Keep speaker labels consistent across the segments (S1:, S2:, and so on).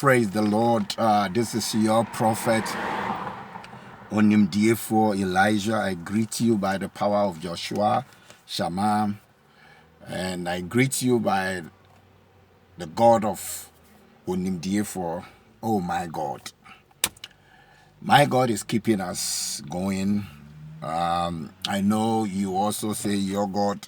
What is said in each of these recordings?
S1: Praise the Lord. This is your prophet, Onimdiefo Elisha. I greet you by the power of Joshua, Shammah, and I greet you by the God of Onimdiefo. Oh my God. My God is keeping us going. I know you also say your God,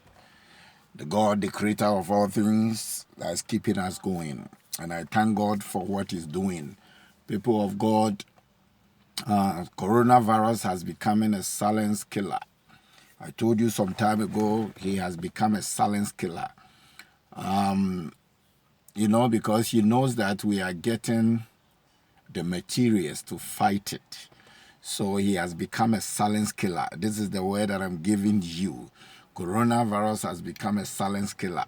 S1: the creator of all things, that's keeping us going. And I thank God for what He's doing. People of God, coronavirus has become a silence killer. I told you some time ago, he has become a silence killer. Because he knows that we are getting the materials to fight it. So he has become a silence killer. This is the word that I'm giving you. Coronavirus has become a silence killer.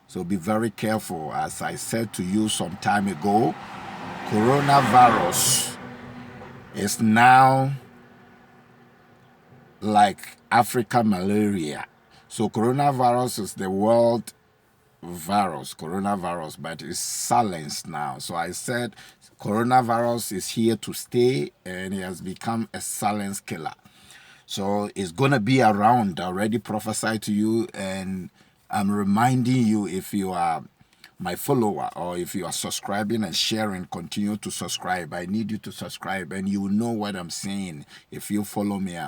S1: So be very careful. As I said to you some time ago, coronavirus is now like African malaria. So coronavirus is the world coronavirus, but it's silenced now. So I said coronavirus is here to stay and it has become a silence killer. So it's going to be around. I already prophesied to you, and I'm reminding you, if you are my follower or if you are subscribing and sharing, continue to subscribe. I need you to subscribe and you will know what I'm saying if you follow me.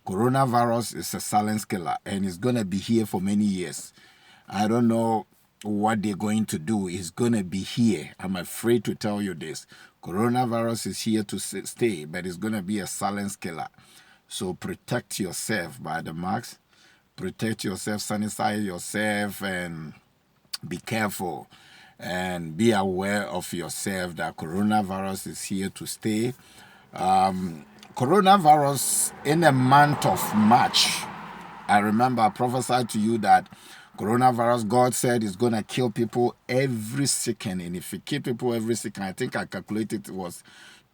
S1: Coronavirus is a silence killer and it's going to be here for many years. I don't know what they're going to do. It's going to be here. I'm afraid to tell you this. Coronavirus is here to stay, but it's going to be a silence killer. So protect yourself by the masks. Protect yourself, sanitize yourself, and be careful. And be aware of yourself that coronavirus is here to stay. Coronavirus in the month of March, I remember I prophesied to you that coronavirus, God said, is going to kill people every second. And if it kill people every second, I think I calculated it was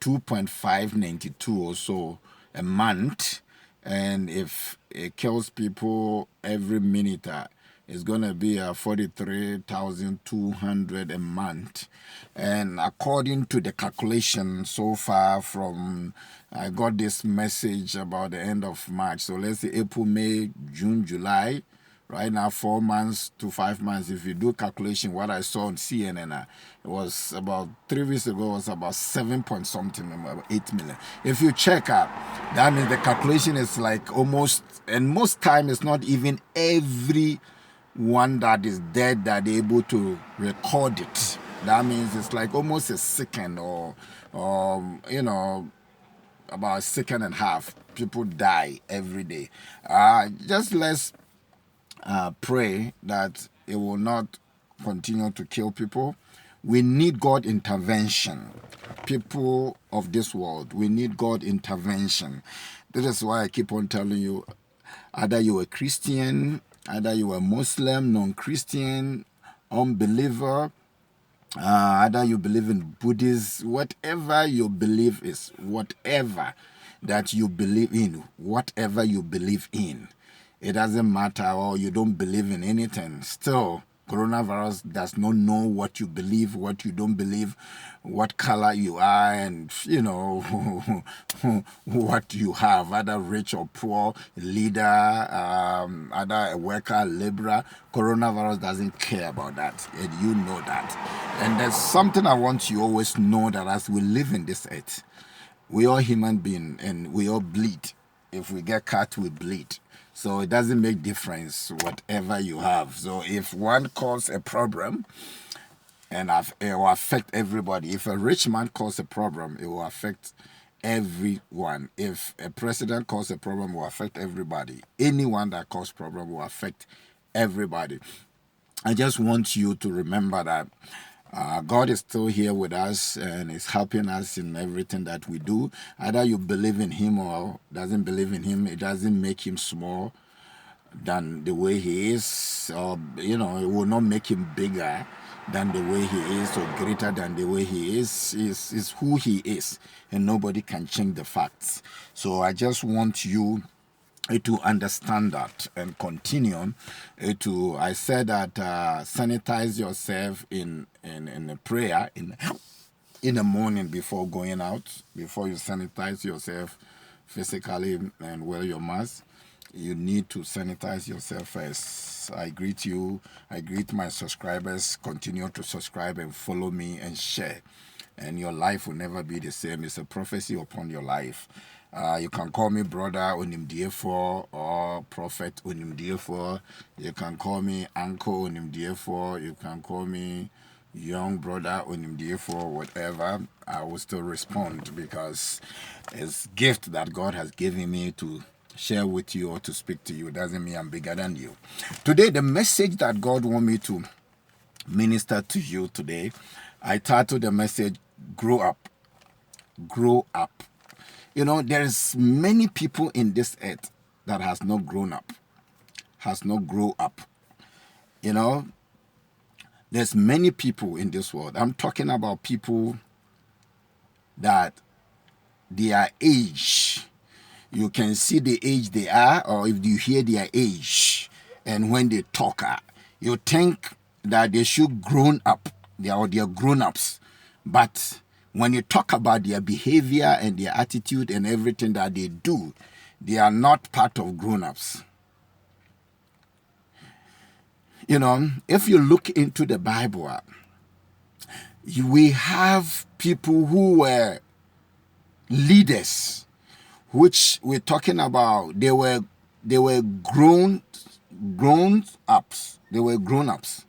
S1: 2.592 or so a month. And if it kills people every minute, it's going to be 43,200 a month. And according to the calculation so far from, I got this message about the end of March. So let's say April, May, June, July. Right now, 4 months to 5 months. If you do calculation, what I saw on CNN, it was about 3 weeks ago, it was about 7 point something, about 8 million. If you check out, that means the calculation is like almost, and most time it's not even every one that is dead that they're able to record it. That means it's like almost a second or about a second and a half. People die every day. Just let's pray that it will not continue to kill people. We need God intervention. People of this world, we need God intervention. This is why I keep on telling you, either you're a Christian, either you're a Muslim, non-Christian, unbeliever, either you believe in Buddhism, whatever your belief is, whatever that you believe in, whatever you believe in, it doesn't matter, or you don't believe in anything. Still, coronavirus does not know what you believe, what you don't believe, what color you are, and what you have, either rich or poor, leader, either a worker, laborer. Coronavirus doesn't care about that, and you know that. And there's something I want you always know, that as we live in this earth, we all human beings and we all bleed. If we get cut, we bleed. So it doesn't make difference whatever you have. So if one causes a problem, and it will affect everybody. If a rich man causes a problem, it will affect everyone. If a president causes a problem, it will affect everybody. Anyone that causes problem will affect everybody. I just want you to remember that God is still here with us and is helping us in everything that we do. Either you believe in Him or doesn't believe in Him, it doesn't make Him small than the way He is, or it will not make Him bigger than the way He is, or greater than the way He is. Is who He is, and nobody can change the facts. So I just want you to understand that and continue to. I said that sanitize yourself in a prayer, in the morning before going out, before you sanitize yourself physically and wear your mask, you need to sanitize yourself first. I greet you. I greet my subscribers. Continue to subscribe and follow me and share. And your life will never be the same. It's a prophecy upon your life. You can call me Brother Onimdiefo or Prophet Onimdiefo. You can call me Uncle Onimdiefo. You can call me Young Brother Onimdiefo, whatever. I will still respond because it's a gift that God has given me to share with you or to speak to you. It doesn't mean I'm bigger than you. Today, the message that God wants me to minister to you today, I titled the message, Grow Up. Grow Up. You know, there's many people in this earth that has not grown up, has not grown up. You know, there's many people in this world. I'm talking about people that their age, you can see the age they are, or if you hear their age, and when they talk, you think that they should grown up, they're grown-ups. But when you talk about their behavior and their attitude and everything that they do, they are not part of grown-ups. You know, if you look into the Bible, we have people who were leaders, which we're talking about. They were grown ups. They were grown ups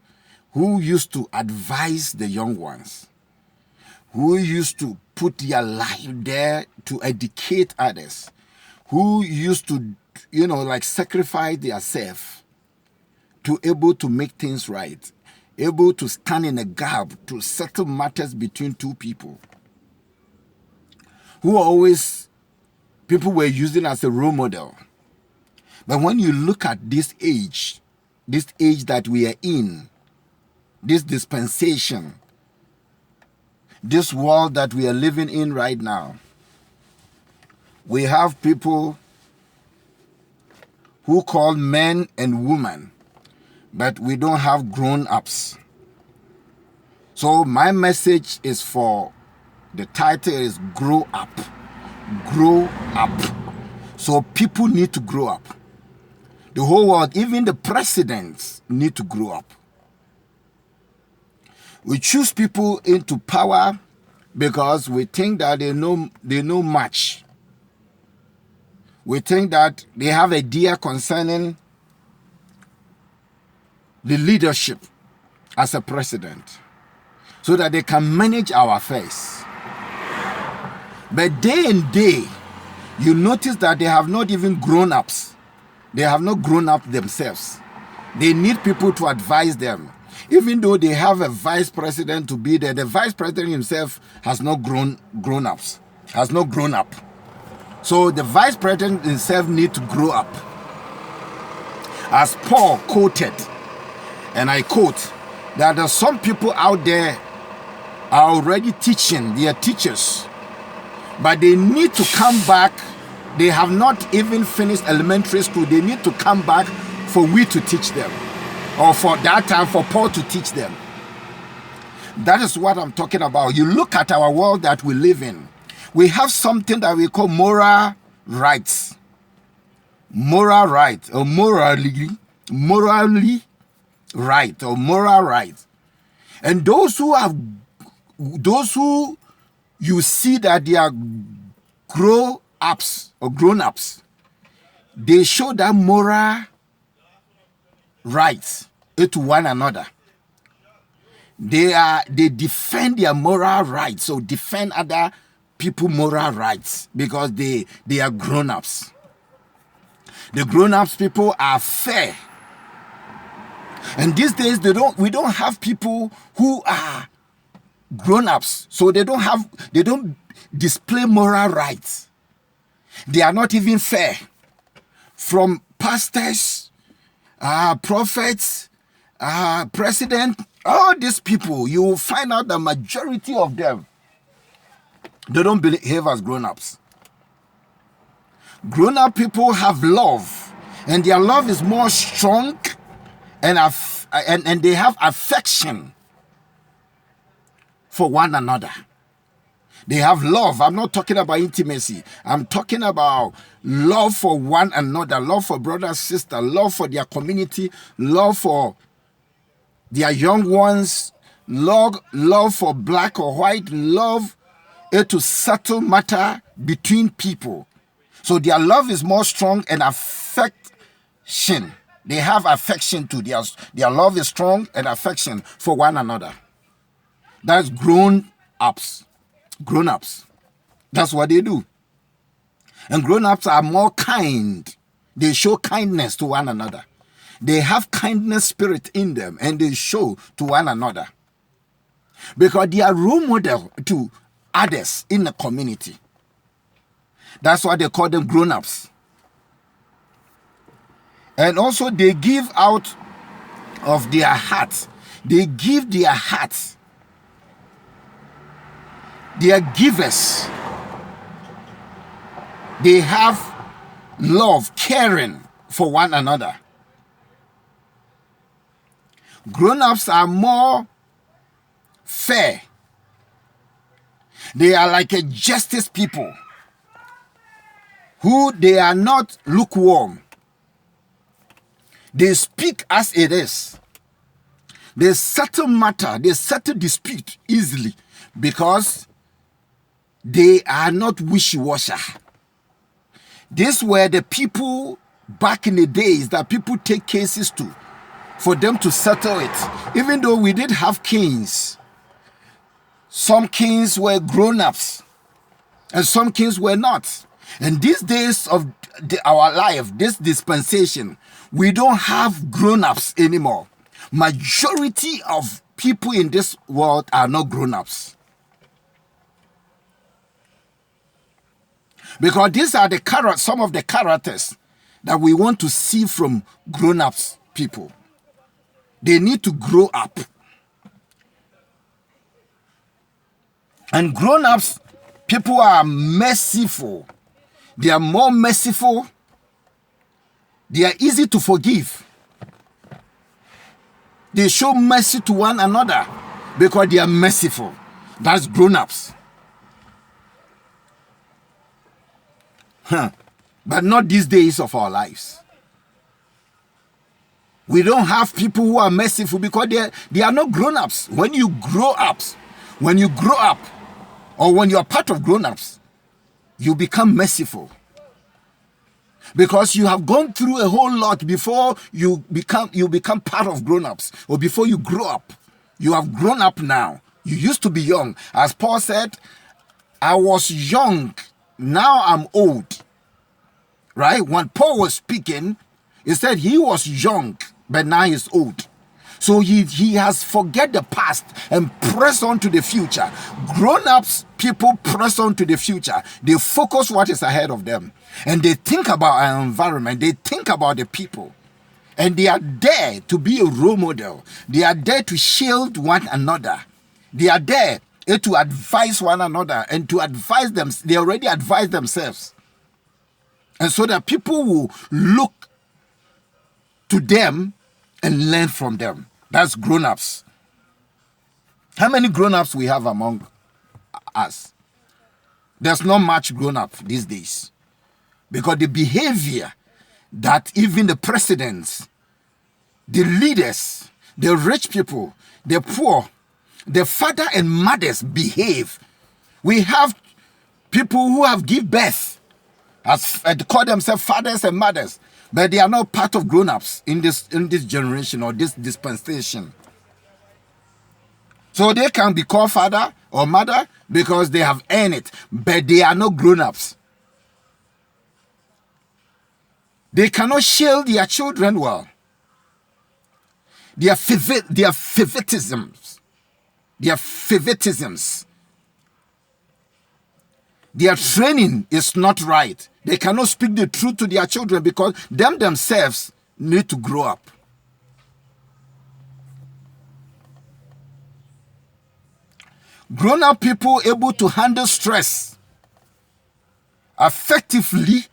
S1: who used to advise the young ones, who used to put their life there to educate others, who used to, you know, like sacrifice themselves to able to make things right, able to stand in a gap to settle matters between two people, who always people were using as a role model. But when you look at this age that we are in, this dispensation, this world that we are living in right now, we have people who call men and women, but we don't have grown-ups. So my message is the title is Grow Up. Grow up. So people need to grow up. The whole world, even the presidents, need to grow up. We choose people into power because we think that they know much. We think that they have idea concerning the leadership as a president, so that they can manage our affairs. But day and day, you notice that they have not even grown ups. They have not grown up themselves. They need people to advise them. Even though they have a vice president to be there, the vice president himself has not grown ups, has not grown up. So the vice president himself needs to grow up. As Paul quoted, and I quote, that there are some people out there are already teaching, they are teachers, but they need to come back. They have not even finished elementary school. They need to come back for we to teach them, or for that time for Paul to teach them. That is what I'm talking about. You look at our world that we live in. We have something that we call moral rights. Moral rights, or morally right, or moral rights. And those who you see that they are grown ups, they show that moral rights to one another. They defend their moral rights, so defend other people moral rights, because they are grown ups. The grown ups people are fair. And these days we don't have people who are grown-ups, so they don't display moral rights. They are not even fair. From pastors, prophets, president, all these people, you will find out the majority of them, they don't behave as grown-ups. Grown-up people have love, and their love is more strong, and they have affection for one another. They have love. I'm not talking about intimacy. I'm talking about love for one another, love for brother, sister, love for their community, love for their young ones, love for black or white, love to settle matter between people. So their love is more strong and affection. They have affection to their love is strong and affection for one another. That's grown-ups. Grown-ups. That's what they do. And grown-ups are more kind. They show kindness to one another. They have kindness spirit in them, and they show to one another. Because they are role model to others in the community. That's why they call them grown-ups. And also they give out of their hearts. They give their hearts. They are givers. They have love, caring for one another. Grown-ups are more fair. They are like a justice people who they are not lukewarm. They speak as it is. They settle matter, they settle dispute easily because they are not wishy-washy. These were the people back in the days that people take cases to for them to settle it. Even though we did have kings, some kings were grown-ups and some kings were not. And these days of our life, this dispensation, we don't have grown-ups anymore. Majority of people in this world are not grown-ups. Because these are some of the characters that we want to see from grown-ups people. They need to grow up. And grown-ups people are merciful. They are more merciful. They are easy to forgive. They show mercy to one another because they are merciful. That's grown-ups. But not these days of our lives. We don't have people who are merciful because they are not grown-ups. When you grow up, or when you are part of grown-ups, you become merciful. Because you have gone through a whole lot before you become part of grown-ups, or before you grow up. You have grown up now. You used to be young. As Paul said, I was young, now I'm old. Right? When Paul was speaking, he said he was young, but now he's old. So he has forget the past and press on to the future. Grown-ups people press on to the future. They focus what is ahead of them. And they think about our environment. They think about the people. And they are there to be a role model. They are there to shield one another. They are there to advise one another and to advise them. They already advise themselves. And so that people will look to them and learn from them. That's grown-ups. How many grown-ups we have among us? There's not much grown-up these days. Because the behavior that even the presidents, the leaders, the rich people, the poor, the father and mothers behave. We have people who have give birth, call themselves fathers and mothers, but they are not part of grown-ups in this generation or this dispensation. So they can be called father or mother because they have earned it, but they are not grown-ups. They cannot shield their children well. Their favoritisms. Their training is not right. They cannot speak the truth to their children because themselves need to grow up. Grown-up people able to handle stress effectively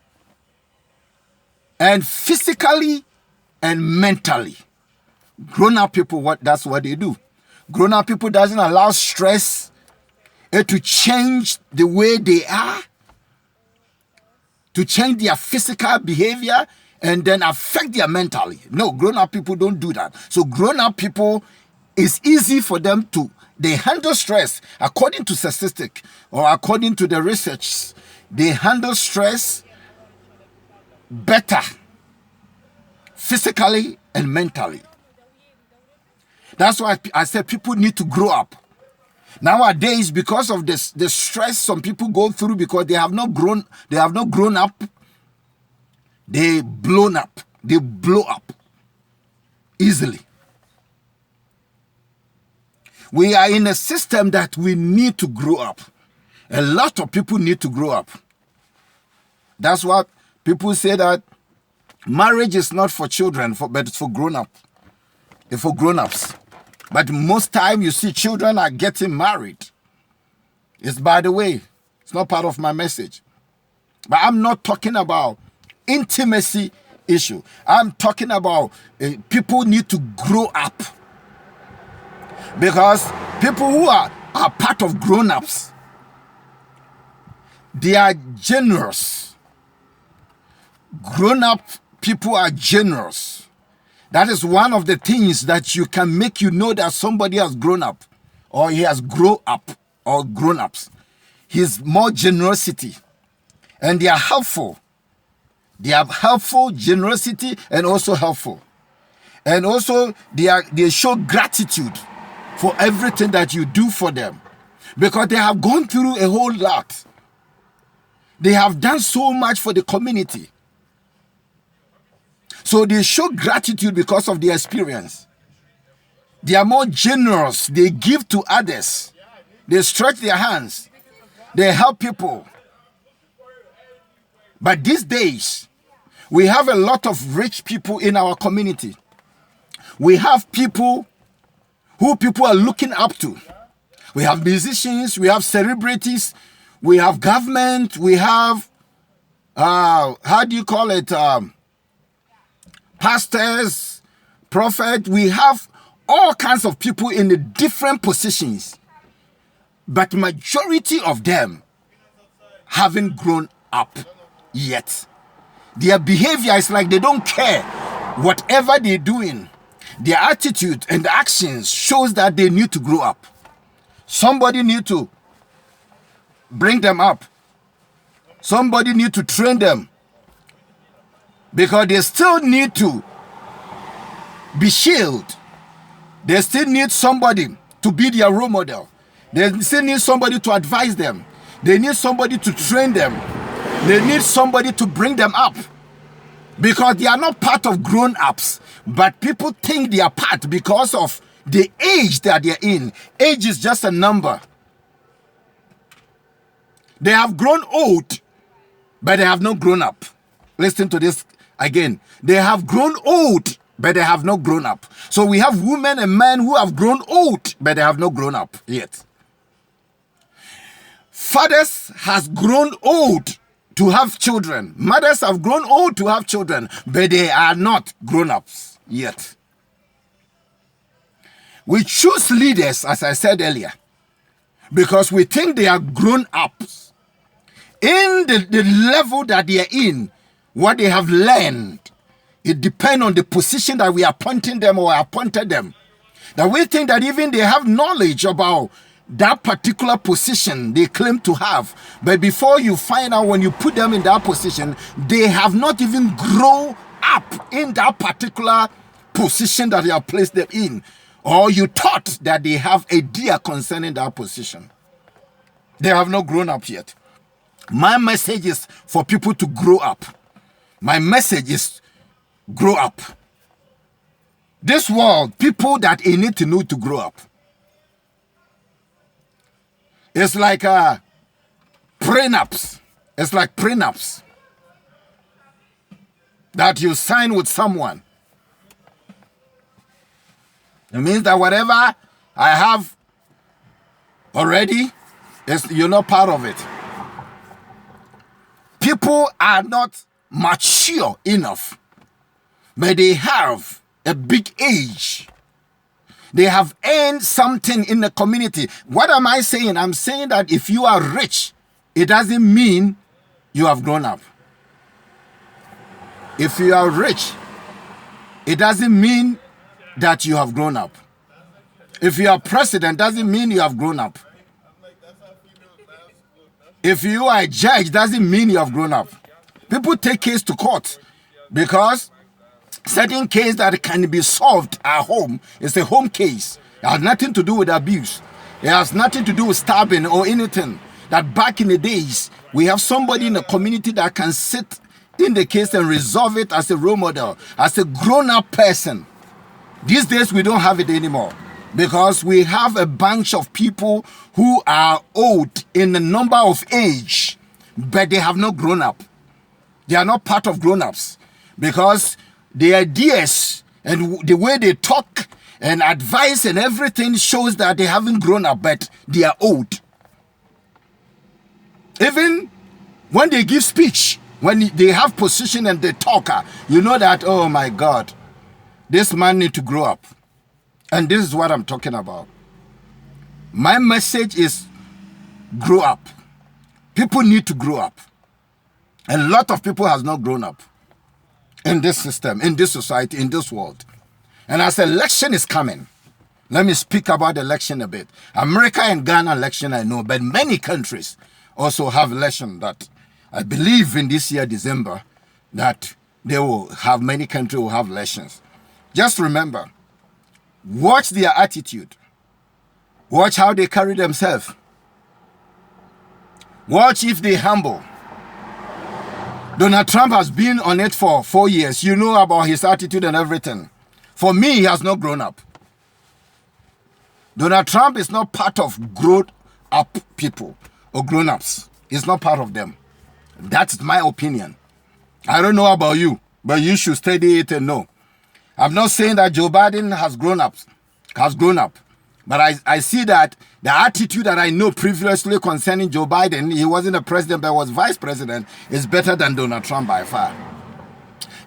S1: and physically and mentally. Grown-up people, that's what they do. Grown-up people doesn't allow stress to change the way they are, to change their physical behavior, and then affect their mentally. No, grown-up people don't do that. So grown-up people, it's easy for them to, they handle stress according to statistic or according to the research. They handle stress better physically and mentally. That's why I said people need to grow up. Nowadays, because of this, the stress some people go through because they have not grown up, they blow up easily. We are in a system that we need to grow up. A lot of people need to grow up. That's what people say, that marriage is not for children, but it's for grown-ups. It's for grown-ups. But most time you see children are getting married. It's, by the way, it's not part of my message. But I'm not talking about intimacy issue. I'm talking about people need to grow up. Because people who are part of grown-ups, they are generous. Grown-up people are generous. That is one of the things that you can make you know that somebody has grown up, or he has grown up, or grown-ups. He's more generosity, and they are helpful. They have helpful, generosity, and also helpful. And also they show gratitude for everything that you do for them, because they have gone through a whole lot. They have done so much for the community. So they show gratitude because of their experience. They are more generous. They give to others. They stretch their hands. They help people. But these days, we have a lot of rich people in our community. We have people who people are looking up to. We have musicians, we have celebrities, we have government, we have, how do you call it, pastors, prophets. We have all kinds of people in the different positions. But majority of them haven't grown up yet. Their behavior is like they don't care. Whatever they're doing, their attitude and actions shows that they need to grow up. Somebody need to bring them up. Somebody need to train them. Because they still need to be shielded. They still need somebody to be their role model. They still need somebody to advise them. They need somebody to train them. They need somebody to bring them up. Because they are not part of grown-ups. But people think they are part because of the age that they're in. Age is just a number. They have grown old, but they have not grown up. Listen to this again. They have grown old, but they have not grown up. So we have women and men who have grown old, but they have not grown up yet. Fathers has grown old to have children. Mothers have grown old to have children, but they are not grown-ups yet. We choose leaders, as I said earlier, because we think they are grown-ups. In the level that they are in, what they have learned, it depends on the position that we are appointing them or appointed them. That we think that even they have knowledge about that particular position they claim to have. But before you find out, when you put them in that position, they have not even grown up in that particular position that you have placed them in. Or you thought that they have a idea concerning that position. They have not grown up yet. My message is for people to grow up. My message is grow up. This world, people that they need to know to grow up. It's like prenups. It's like prenups that you sign with someone. It means that whatever I have already, you're not part of it. People are not mature enough, but they have a big age. They have earned something in the community. What am I saying? I'm saying that if you are rich, it doesn't mean you have grown up. If you are rich, it doesn't mean that you have grown up. If you are president, doesn't mean you have grown up. If you are a judge, doesn't mean you have grown up. People take case to court because certain case that can be solved at home is a home case. It has nothing to do with abuse. It has nothing to do with stabbing or anything. That back in the days, we have somebody in the community that can sit in the case and resolve it as a role model, as a grown-up person. These days, we don't have it anymore because we have a bunch of people who are old in the number of age, but they have not grown up. They are not part of grown-ups because the ideas and the way they talk and advice and everything shows that they haven't grown up, but they are old. Even when they give speech, when they have position and they talk, you know that, oh my God, this man need to grow up. And this is what I'm talking about. My message is grow up. People need to grow up. A lot of people has not grown up in this system, in this society, in this world. And as election is coming, let me speak about election a bit. America and Ghana election I know, but many countries also have election that I believe in this year, December, that they will have, many countries will have elections. Just remember, watch their attitude. Watch how they carry themselves. Watch if they humble. Donald Trump has been on it for 4 years. You know about his attitude and everything. For me, he has not grown up. Donald Trump is not part of grown-up people or grown-ups. He's not part of them. That's my opinion. I don't know about you, but you should study it and know. I'm not saying that Joe Biden has grown up. But I see that the attitude that I know previously concerning Joe Biden, he wasn't a president but was vice president, is better than Donald Trump by far.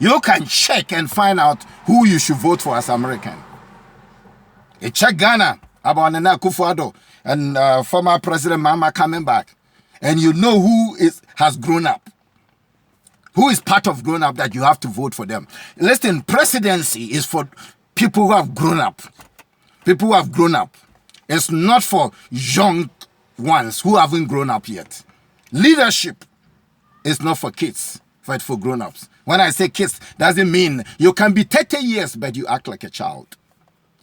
S1: You can check and find out who you should vote for as American. You check Ghana, about Nana Akufo-Addo and former President Mahama coming back. And you know who has grown up. Who is part of grown up that you have to vote for them. Listen, presidency is for people who have grown up. People who have grown up. It's not for young ones who haven't grown up yet. Leadership is not for kids, but for grown-ups. When I say kids, doesn't mean you can be 30 years, but you act like a child.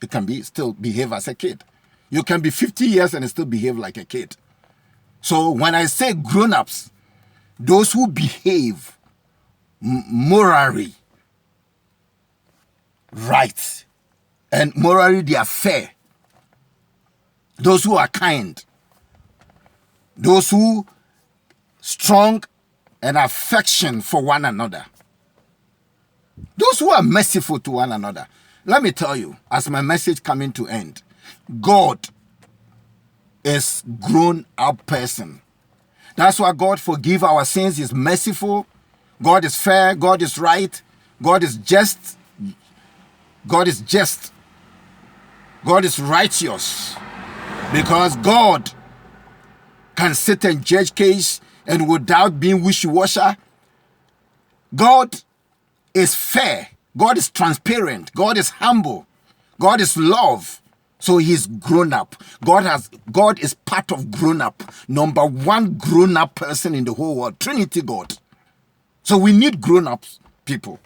S1: You can still behave as a kid. You can be 50 years and still behave like a kid. So when I say grown-ups, those who behave morally right, and morally they are fair. Those who are kind. Those who strong and affection for one another. Those who are merciful to one another. Let me tell you, as my message coming to end, God is grown-up person. That's why God forgive our sins. He's merciful. God is fair. God is right. God is just. God is just. God is righteous. Because God can sit and judge case and without being wishy-washy. God is fair. God is transparent. God is humble. God is love. So he's grown up. God is part of grown up. Number one grown up person in the whole world. Trinity God. So we need grown up people.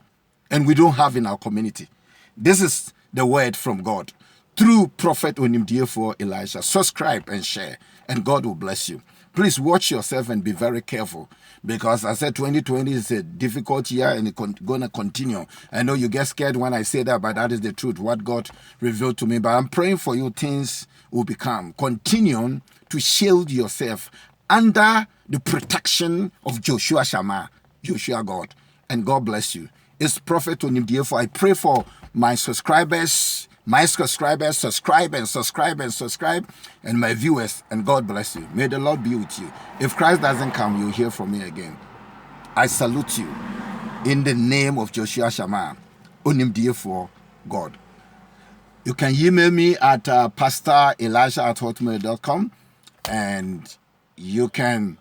S1: And we don't have in our community. This is the word from God. Through Prophet Onimdiefo Elisha. Subscribe and share. And God will bless you. Please watch yourself and be very careful. Because I said 2020 is a difficult year and it's going to continue. I know you get scared when I say that, but that is the truth. What God revealed to me. But I'm praying for you, things will become. Continue to shield yourself under the protection of Joshua Shammah, Joshua God. And God bless you. It's Prophet Onimdiefo. I pray for my subscribers. Subscribe, and my viewers, and God bless you. May the Lord be with you. If Christ doesn't come, you'll hear from me again. I salute you in the name of Joshua Shammah, Onimdiefo God. You can email me at pastorelisha@hotmail.com, and you can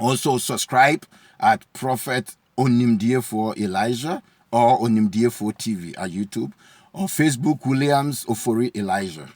S1: also subscribe at Prophet Onimdiefo Elisha or Onimdiefo TV at YouTube, or Facebook Williams Ofori Elijah.